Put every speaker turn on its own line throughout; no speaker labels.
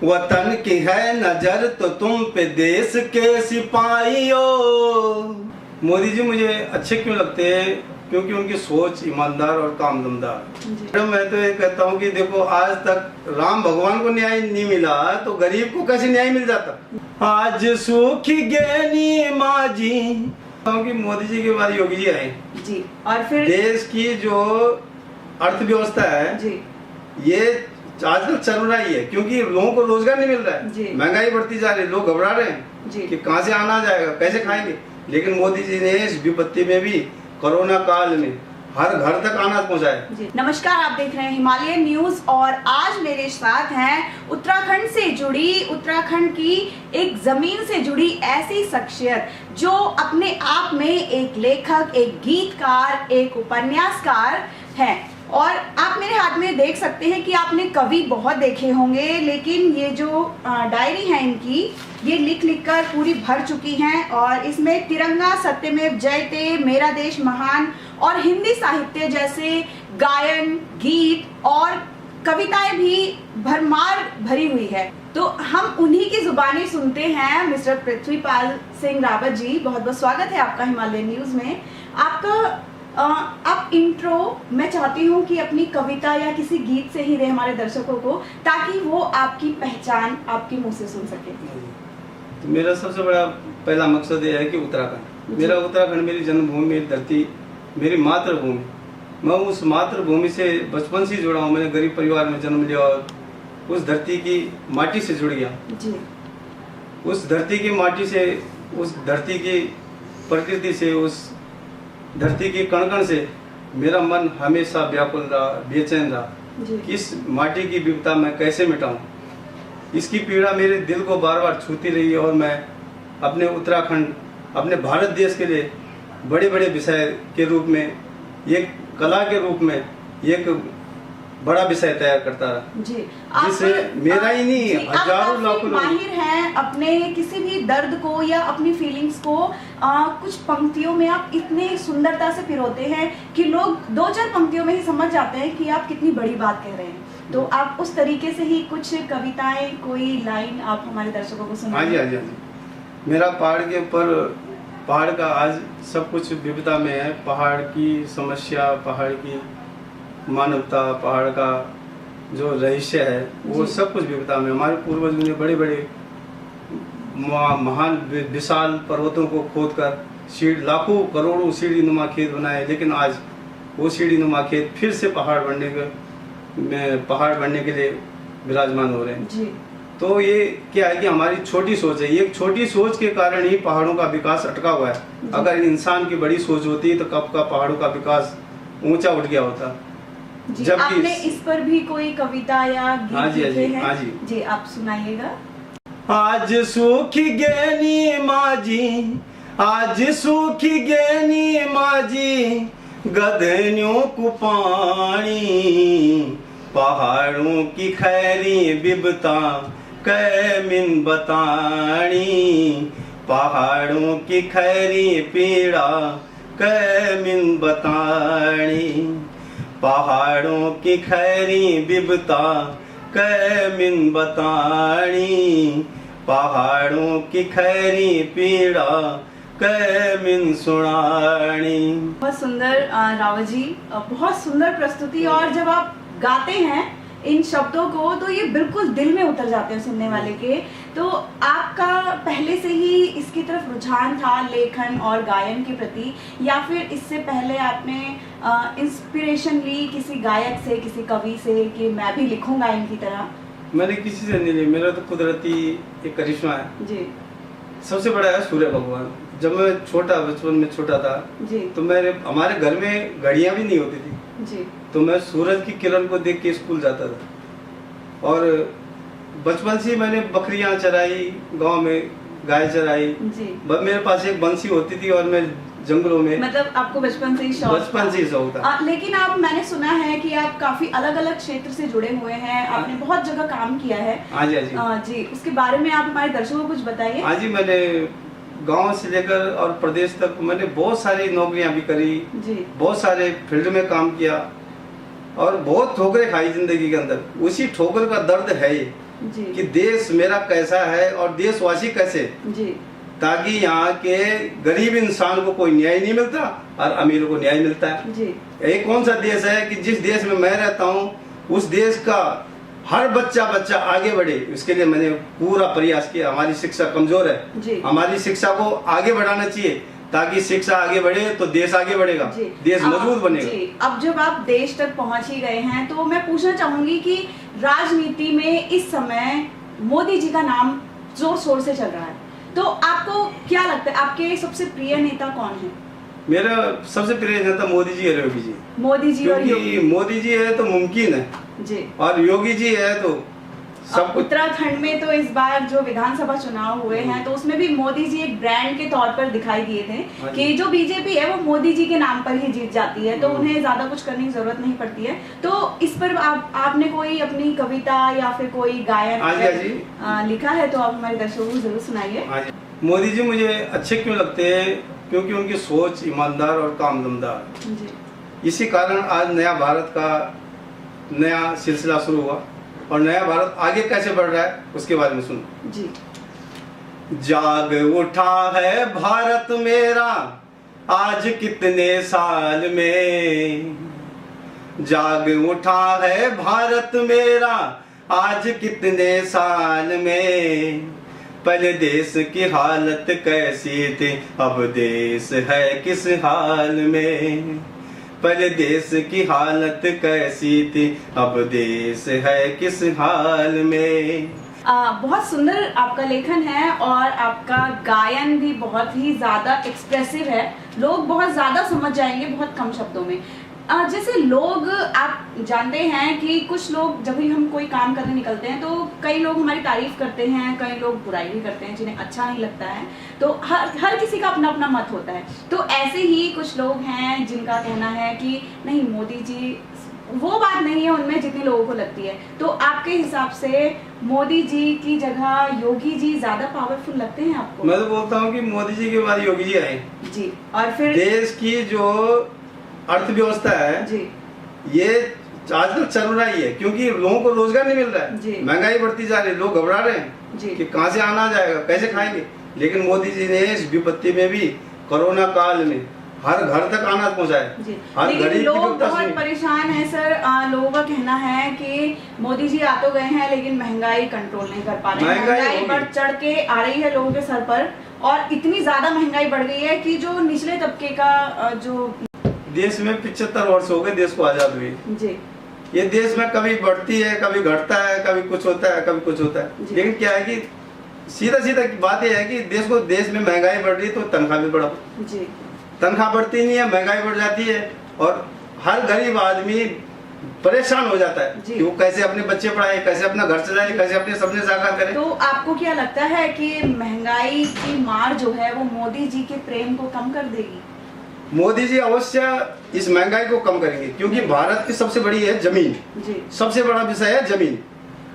वतन की है नजर तो तुम पे देश के सिपाहियों। मोदी जी मुझे अच्छे क्यों लगते हैं? क्योंकि उनकी सोच ईमानदार और कामदमदार। मैं तो ये कहता हूँ कि देखो, आज तक राम भगवान को न्याय नहीं मिला तो गरीब को कैसे न्याय मिल जाता। आज सुखी ज्ञानी माँ जी कि मोदी जी के बाद योगी जी आए
जी, और फिर
देश की जो अर्थव्यवस्था है
जी,
ये आजकल चल रहा ही है, क्योंकि लोगों को रोजगार नहीं मिल रहा है, महंगाई बढ़ती जा रही है, लोग घबरा रहे हैं कि कहां से आना जाएगा, कैसे खाएंगे। लेकिन मोदी जी ने इस विपत्ति में भी, कोरोना काल में, हर घर तक अनाज पहुंचाया।
नमस्कार, आप देख रहे हैं हिमालयन न्यूज और आज मेरे साथ हैं उत्तराखंड से जुड़ी, उत्तराखंड की एक जमीन से जुड़ी ऐसी शख्सियत जो अपने आप में एक लेखक, एक गीतकार, एक उपन्यासकार है। और आप मेरे हाथ में देख सकते हैं कि आपने कवि बहुत देखे होंगे, लेकिन ये जो डायरी है इनकी, ये लिख लिख कर पूरी भर चुकी हैं और इसमें तिरंगा, सत्यमेव जयते, मेरा देश महान और हिंदी साहित्य जैसे गायन, गीत और कविताएं भी भरमार भरी हुई है। तो हम उन्हीं की जुबानी सुनते हैं। मिस्टर पृथ्वीपाल सिंह रावत जी, बहुत बहुत स्वागत है आपका हिमालयन न्यूज में। आपका आप इंट्रो मैं चाहती हूँ कि अपनी कविता या किसी गीत से ही दे हमारे दर्शकों को, ताकि वो आपकी पहचान आपके मुंह से सुन सके।
तो मेरा सबसे बड़ा पहला मकसद ये है कि उत्तराखंड, मेरा उत्तराखंड मेरी जन्मभूमि, मेरी धरती, मेरी मातृभूमि। मैं उस मातृभूमि से बचपन से जुड़ा हूँ। मैंने गरीब परिवार में जन्म लिया और उस धरती की माटी से जुड़ गया
जी।
उस धरती की माटी से, उस धरती की प्रकृति से, उस धरती के कण कण से मेरा मन हमेशा व्याकुल रहा, बेचैन रहा। किस माटी की विविधता मैं कैसे मिटाऊं, इसकी पीड़ा मेरे दिल को बार बार छूती रही है। और मैं अपने उत्तराखंड, अपने भारत देश के लिए बड़े बड़े विषय के रूप में, एक कला के रूप में एक बड़ा विषय तैयार करता रहा,
जी।
जिससे मेरा ही नहीं, हजारों लाखों लोग
माहिर हैं अपने किसी भी दर्द को या अपनी फीलिंग्स को कुछ पंक्तियों में आप इतने सुंदरता से पिरोते हैं कि लोग दो चार पंक्तियों में ही समझ जाते हैं कि आप कितनी बड़ी बात कह रहे हैं। तो आप उस तरीके से ही कुछ कविताएं, कोई लाइन आप हमारे दर्शकों को सुनाइए।
हाँ जी, हाँ जी। मेरा पहाड़ के ऊपर, पहाड़ का आज सब कुछ विविधता में है। पहाड़ की समस्या, पहाड़ की मानवता, पहाड़ का जो रहस्य है, वो सब कुछ विविधता में। हमारे पूर्वजों ने बड़े बड़े महान विशाल पर्वतों को खोदकर लाखों करोड़ों सीढ़ी नुमा खेत बनाए, लेकिन आज वो सीढ़ी नुमा खेत फिर से पहाड़ बनने के लिए विराजमान हो रहे हैं जी। तो ये क्या है कि हमारी छोटी सोच है। ये एक छोटी सोच के कारण ही पहाड़ों का विकास अटका हुआ है। अगर इंसान की बड़ी सोच होती तो कब का पहाड़ों का विकास ऊंचा उठ गया होता।
जी, आपने इस पर भी कोई कविता या गीत लिखे हैं?
हाँ जी,
जी, आप सुनाइएगा।
आज सुखी ज्ञानी माँ जी, आज सुखी ज्ञानी माँ जी, गधनियों को पानी, पहाड़ों की खैरी बिबता कैमिन बतानी, पहाड़ों की खैरी पीड़ा कैमिन बतानी, पहाड़ों की खैरी बिबता कैमिन बतानी, पहाड़ों की खैरी पीड़ा कैमिन सुनानी।
बहुत सुंदर रावत जी, बहुत सुंदर प्रस्तुति। और जब आप गाते हैं इन शब्दों को तो ये बिल्कुल दिल में उतर जाते हैं सुनने वाले के। तो आपका पहले से ही इसकी तरफ रुझान था लेखन और गायन के प्रति, या फिर इससे पहले आपने इंस्पिरेशन ली किसी गायक से, किसी कवि से कि मैं भी लिखूंगा इनकी तरह?
मैंने किसी से नहीं ली, मेरा तो कुदरती एक करिश्मा है जी। सबसे बड़ा है सूर्य भगवान। जब मैं बचपन में छोटा था जी, तो हमारे घर में घड़ियां भी नहीं होती थी जी, तो मैं सूरज की किरण को देख के स्कूल जाता था। और बचपन से मैंने बकरियां चराई, गांव में गाय चराई जी। मेरे पास एक बंसी होती थी और मैं जंगलों में, मतलब
आपको बचपन से ही
शौक था।
लेकिन मैंने सुना है कि आप काफी अलग अलग क्षेत्र से जुड़े हुए हैं, आपने बहुत जगह काम किया है।
हाँ जी, हाँ जी।
जी, उसके बारे में आप हमारे दर्शकों को कुछ बताइए।
हाँ जी, मैंने गांव से लेकर और प्रदेश तक मैंने बहुत सारी नौकरियां भी करी जी, बहुत सारे फील्ड में काम किया और बहुत ठोकरें खाई जिंदगी के अंदर। उसी ठोकर का दर्द है ये
जी।
कि देश मेरा कैसा है और देशवासी कैसे,
जी।
ताकि यहाँ के गरीब इंसान को कोई न्याय नहीं मिलता और अमीर को न्याय मिलता है।
जी।
ये कौन सा देश है कि जिस देश में मैं रहता हूँ उस देश का हर बच्चा आगे बढ़े, उसके लिए मैंने पूरा प्रयास किया। हमारी शिक्षा कमजोर है
जी।
हमारी शिक्षा को आगे बढ़ाना चाहिए, ताकि शिक्षा आगे बढ़े तो देश आगे बढ़ेगा, देश मजबूत बनेगा।
जी। अब जब आप देश तक पहुंच ही गए हैं तो मैं पूछना चाहूंगी कि राजनीति में इस समय मोदी जी का नाम जोर शोर से चल रहा है, तो आपको क्या लगता है आपके सबसे प्रिय नेता कौन है?
मेरा सबसे प्रिय नेता मोदी जी है, योगी जी।
मोदी जी और
क्योंकि मोदी जी है तो मुमकिन है
जी,
और योगी जी है तो सब कुछ।
उत्तराखंड में तो इस बार जो विधानसभा चुनाव हुए हैं तो उसमें भी मोदी जी एक ब्रांड के तौर पर दिखाई दिए थे कि जो बीजेपी है वो मोदी जी के नाम पर ही जीत जाती है, तो उन्हें ज्यादा कुछ करने की जरूरत नहीं पड़ती है। तो इस पर आपने कोई अपनी कविता या फिर कोई गायन लिखा है तो आप हमारे दर्शकों को जरूर सुनाइए।
मोदी जी मुझे अच्छे क्यों लगते हैं? क्योंकि उनकी सोच ईमानदार और कामदमदार। इसी कारण आज नया भारत का नया सिलसिला शुरू हुआ और नया भारत आगे कैसे बढ़ रहा है उसके बारे में सुनो
जी।
जाग उठा है भारत मेरा आज कितने साल में, जाग उठा है भारत मेरा आज कितने साल में, पहले देश की हालत कैसी थी अब देश है किस हाल में, पहले देश की हालत कैसी थी अब देश है किस हाल में।
बहुत सुंदर आपका लेखन है और आपका गायन भी बहुत ही ज्यादा एक्सप्रेसिव है, लोग बहुत ज्यादा समझ जाएंगे बहुत कम शब्दों में। जैसे लोग, आप जानते हैं कि कुछ लोग जब भी हम कोई काम करने निकलते हैं तो कई लोग हमारी तारीफ करते हैं, कई लोग बुराई भी करते हैं जिन्हें अच्छा नहीं लगता है, तो हर किसी का अपना अपना मत होता है। तो ऐसे ही कुछ लोग हैं जिनका कहना है कि नहीं मोदी जी वो बात नहीं है उनमें जितनी लोगों को लगती है। तो आपके हिसाब से मोदी जी की जगह योगी जी ज्यादा पावरफुल लगते हैं आपको?
मैं तो बोलता हूँ कि मोदी जी के बाद योगी जी आए
जी। और फिर
देश की जो अर्थव्यवस्था है जी, ये आजकल चल रहा ही है क्योंकि लोगों को रोजगार नहीं मिल रहा है, महंगाई बढ़ती जा रही है, लोग घबरा रहे हैं जी कि कहां से आना जाएगा, कैसे खाएंगे। लेकिन मोदी जी ने इस विपत्ति में भी कोरोना काल में हर घर तक अनाज पहुंचाया।
लेकिन लोग बहुत परेशान है सर, लोगों का कहना है कि मोदी जी आ तो गए हैं लेकिन महंगाई कंट्रोल नहीं कर पा रहे हैं, महंगाई बढ़ चढ़ के आ रही है लोगों के सर पर और इतनी ज्यादा महंगाई बढ़ गई है कि जो निचले तबके का जो
देश में 75 वर्ष हो गए देश को आजाद हुए जी, ये देश में कभी बढ़ती है कभी घटता है, कभी कुछ होता है कभी कुछ होता है। लेकिन क्या है कि सीधा बात यह है कि देश में महंगाई बढ़ रही है तो तनख्वाह भी बढ़ाओ जी, तनख्वाह बढ़ती नहीं है महंगाई बढ़ जाती है और हर गरीब आदमी परेशान हो जाता है कि वो कैसे अपने बच्चे पढ़ाए, कैसे अपना घर चलाए, कैसे अपने सपने साकार करे।
तो आपको क्या लगता है कि महंगाई की मार जो है वो मोदी जी के प्रेम को कम कर देगी?
मोदी जी अवश्य इस महंगाई को कम करेंगे क्योंकि भारत की सबसे बड़ी है जमीन जी, सबसे बड़ा विषय है जमीन।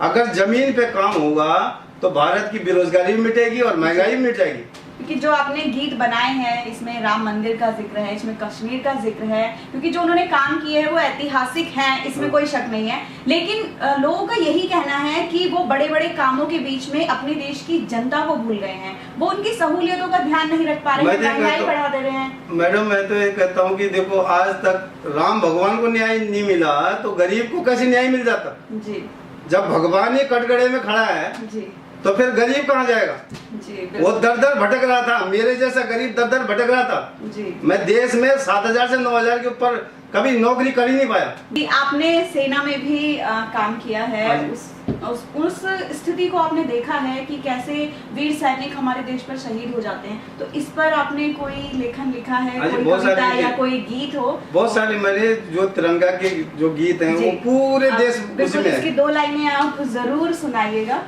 अगर जमीन पे काम होगा तो भारत की बेरोजगारी भी मिटेगी और महंगाई भी मिट जाएगी।
क्योंकि जो आपने गीत बनाए हैं इसमें राम मंदिर का जिक्र है, इसमें कश्मीर का जिक्र है, क्योंकि जो उन्होंने काम किए हैं वो ऐतिहासिक हैं, इसमें कोई शक नहीं है। लेकिन लोगों का यही कहना है कि वो बड़े बड़े कामों के बीच में अपने देश की जनता को भूल गए हैं, वो उनकी सहूलियतों का ध्यान नहीं रख पा रहे हैं, महंगाई बढ़ा दे रहे हैं।
मैडम मैं तो ये कहता हूँ कि देखो आज तक राम भगवान को न्याय नहीं मिला तो गरीब को कैसे न्याय मिल जाता जी। जब भगवान ही कटघरे में खड़ा है जी तो फिर गरीब कहाँ जाएगा जी? वो दर दर भटक रहा था, मेरे जैसा गरीब दर दर भटक रहा था जी। मैं देश में 7,000 से 9,000 के ऊपर कभी नौकरी कर ही नहीं पाया।
आपने सेना में भी काम किया है, उस स्थिति को आपने देखा है कि कैसे वीर सैनिक हमारे देश पर शहीद हो जाते हैं, तो इस पर आपने कोई लेखन लिखा है, कोई कविता या कोई गीत हो?
बहुत सारे मैंने जो तिरंगा के जो गीत हैं वो पूरे देश
उसमें इसकी 2 लाइनें आप जरूर सुनाइएगा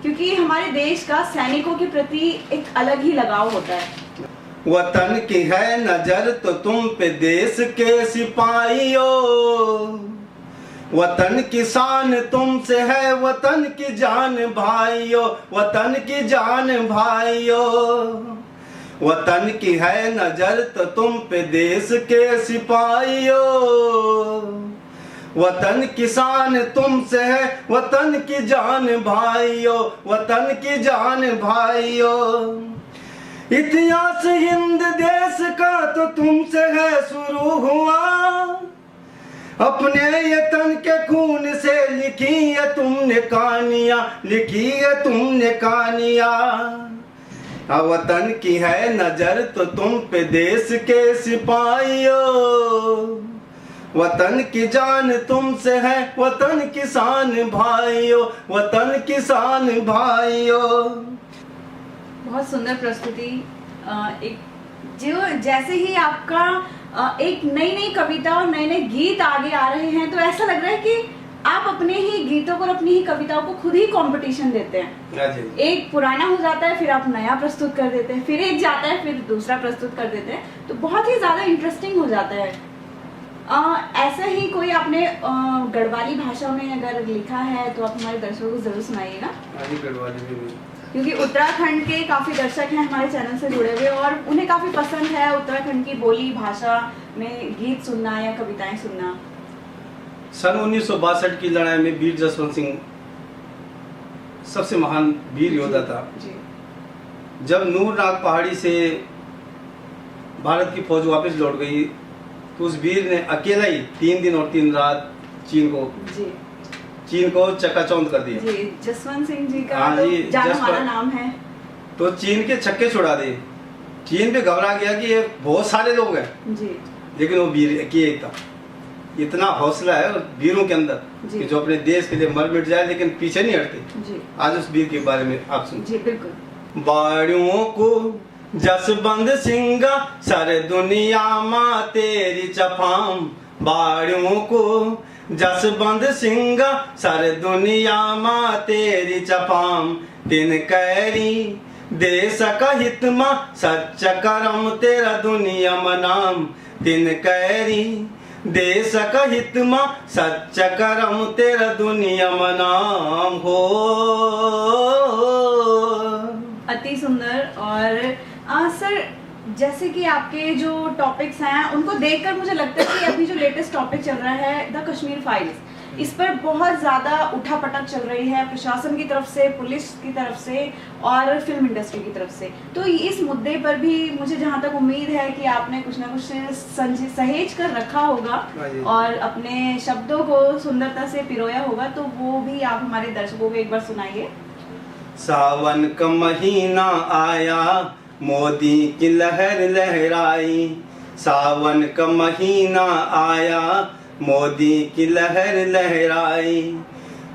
क्योंकि हमारे देश का सैनिकों के प्रति एक अलग ही लगाव होता है।
वतन की है नजर तो तुम पे देश के सिपाहियों, वतन की शान तुमसे है वतन की जान भाइयों, वतन की जान भाइयों, वतन की है नजर तो तुम पे देश के सिपाहियों, वतन किसान तुमसे है, वतन की जान भाइयों, वतन की जान भाइयों। इतिहास हिंद देश का तो तुमसे है शुरू हुआ, अपने ये तन के खून से लिखी है तुमने कहानियां, लिखी है तुमने कहानियां। वतन की है नजर तो तुम पे देश के सिपाहियों, वतन की जान तुमसे है, वतन किसान भाइयों, वतन किसान भाइयों।
बहुत सुंदर प्रस्तुति। एक जो जैसे ही आपका एक नई नई कविता और नए नए गीत आगे आ रहे हैं, तो ऐसा लग रहा है कि आप अपने ही गीतों को और अपनी ही कविताओं को खुद ही कंपटीशन देते हैं। एक पुराना हो जाता है, फिर आप नया प्रस्तुत कर देते हैं, फिर एक जाता है, फिर दूसरा प्रस्तुत कर देते हैं, तो बहुत ही ज्यादा इंटरेस्टिंग हो जाता है। ऐसा ही कोई आपने गढ़वाली भाषा में अगर लिखा है तो आप हमारे दर्शकों को जरूर सुनाइएगा।
गढ़वाली में, क्योंकि
उत्तराखंड के काफी दर्शक हैं हमारे चैनल से जुड़े हुए और उन्हें काफी पसंद है उत्तराखंड की बोली भाषा में गीत सुनना या कविताएं सुनना।
सन 1962 की लड़ाई में वीर जसवंत सिंह सबसे महान वीर योद्धा था
जी।
जब नूरनाग पहाड़ी से भारत की फौज वापस लौट गई तो उस वीर ने अकेला ही 3 दिन और 3 रात चीन को चकाचौंध कर दिया।
जी, जसवंत सिंह जी का
हाँ जी,
जाना माना नाम है।
तो चीन के छक्के छुड़ा दिए। चीन पे घबरा गया कि ये बहुत सारे लोग हैं
जी,
लेकिन वो वीर एक था। इतना हौसला है वीरों के अंदर कि जो अपने देश के लिए मर मिट जाए लेकिन पीछे नहीं हटते जी। आज उस वीर के बारे में आप सुन
जी बिल्कुल।
बाड़ियों को जसवंत सिंह सारे दुनिया माँ तेरी चफाम, बाड़ियों को जसवंत सिंह सारे दुनिया माँ तेरी चफाम। तिन कैरी देश का हित माँ सच्च करम तेरा दुनिया मनाम। तिन कैरी देश का हित माँ सच्च करम तेरा दुनिया मनाम हो।
अति सुंदर। और सर जैसे कि आपके जो टॉपिक्स हैं उनको देखकर मुझे लगता है कि अभी जो लेटेस्ट टॉपिक चल रहा है द कश्मीर फाइल्स, इस पर बहुत ज़्यादा उठापटक चल रही है प्रशासन की तरफ से, पुलिस की तरफ से और फिल्म इंडस्ट्री की तरफ से। तो इस मुद्दे पर भी मुझे जहाँ तक उम्मीद है कि आपने कुछ ना कुछ सहेज कर रखा होगा और अपने शब्दों को सुंदरता से पिरोया होगा, तो वो भी आप हमारे दर्शकों को एक बार सुनाइए।
सावन का महीना आया मोदी की लहर लहराई, सावन का महीना आया मोदी की लहर लहराई।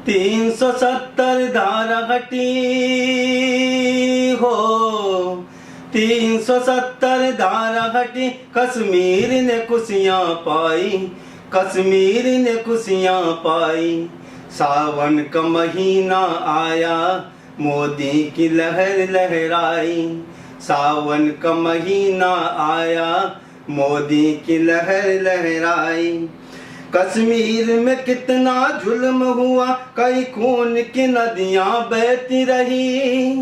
370 धारा हटी हो, 370 धारा हटी, कश्मीर ने खुशियाँ पाई, कश्मीर ने खुशियाँ पाई। सावन का महीना आया मोदी की लहर लहराई, सावन का महीना आया मोदी की लहर लहराई। कश्मीर में कितना जुल्म हुआ, कई खून की नदियां बहती रही।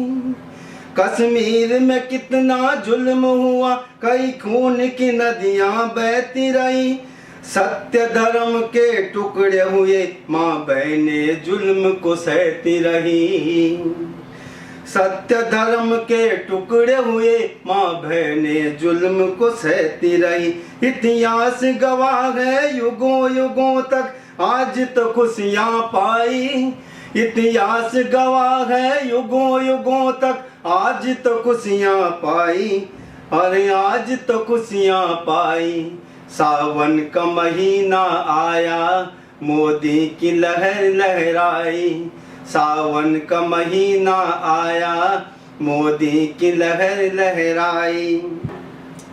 कश्मीर में कितना जुल्म हुआ, कई खून की नदियां बहती रही। सत्य धर्म के टुकड़े हुए, माँ बहने जुल्म को सहती रही। सत्य धर्म के टुकड़े हुए, माँ बहने जुल्म को सहती रही। इतिहास गवाह है युगों युगों तक, आज तो खुशियाँ पाई। इतिहास गवाह है युगों युगों तक, आज तो खुशियाँ पाई। अरे आज तो खुशियाँ पाई। सावन का महीना आया मोदी की लहर लहराई, सावन का महीना आया मोदी की लहर लहराई।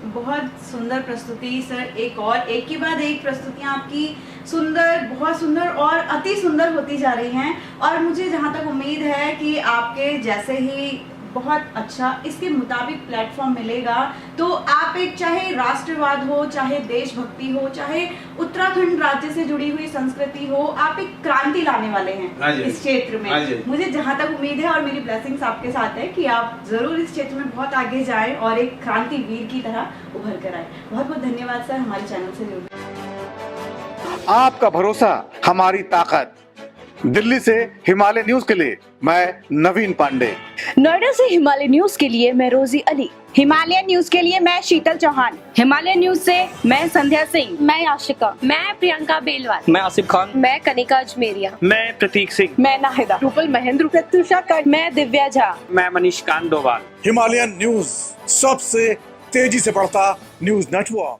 बहुत सुंदर प्रस्तुति सर। एक के बाद एक प्रस्तुतियां आपकी सुंदर, बहुत सुंदर और अति सुंदर होती जा रही हैं। और मुझे जहां तक उम्मीद है कि आपके जैसे ही बहुत अच्छा इसके मुताबिक प्लेटफॉर्म मिलेगा, तो आप एक चाहे राष्ट्रवाद हो, चाहे देशभक्ति हो, चाहे उत्तराखंड राज्य से जुड़ी हुई संस्कृति हो, आप एक क्रांति लाने वाले हैं इस क्षेत्र में। मुझे जहां तक उम्मीद है और मेरी ब्लेसिंग्स आपके साथ है कि आप जरूर इस क्षेत्र में बहुत आगे जाएं और एक क्रांति वीर की तरह उभर कर आए। बहुत बहुत धन्यवाद सर हमारे चैनल से जुड़ने।
आपका भरोसा हमारी ताकत। दिल्ली से हिमालय न्यूज के लिए मैं नवीन पांडे।
नोएडा से हिमालय न्यूज के लिए मैं रोजी अली। हिमालय न्यूज के लिए मैं शीतल चौहान। हिमालय न्यूज से मैं संध्या सिंह।
मैं आशिका। मैं प्रियंका बेलवाल।
मैं आसिफ खान।
मैं कनिका अजमेरिया।
मैं प्रतीक सिंह।
मैं नाहिदा। रूपल महेंद्र। प्रत्युषा कट। मैं दिव्या झा।
मैं मनीष कांत डोभाल।
हिमालयन न्यूज, सबसे तेजी से बढ़ता न्यूज नेटवर्क।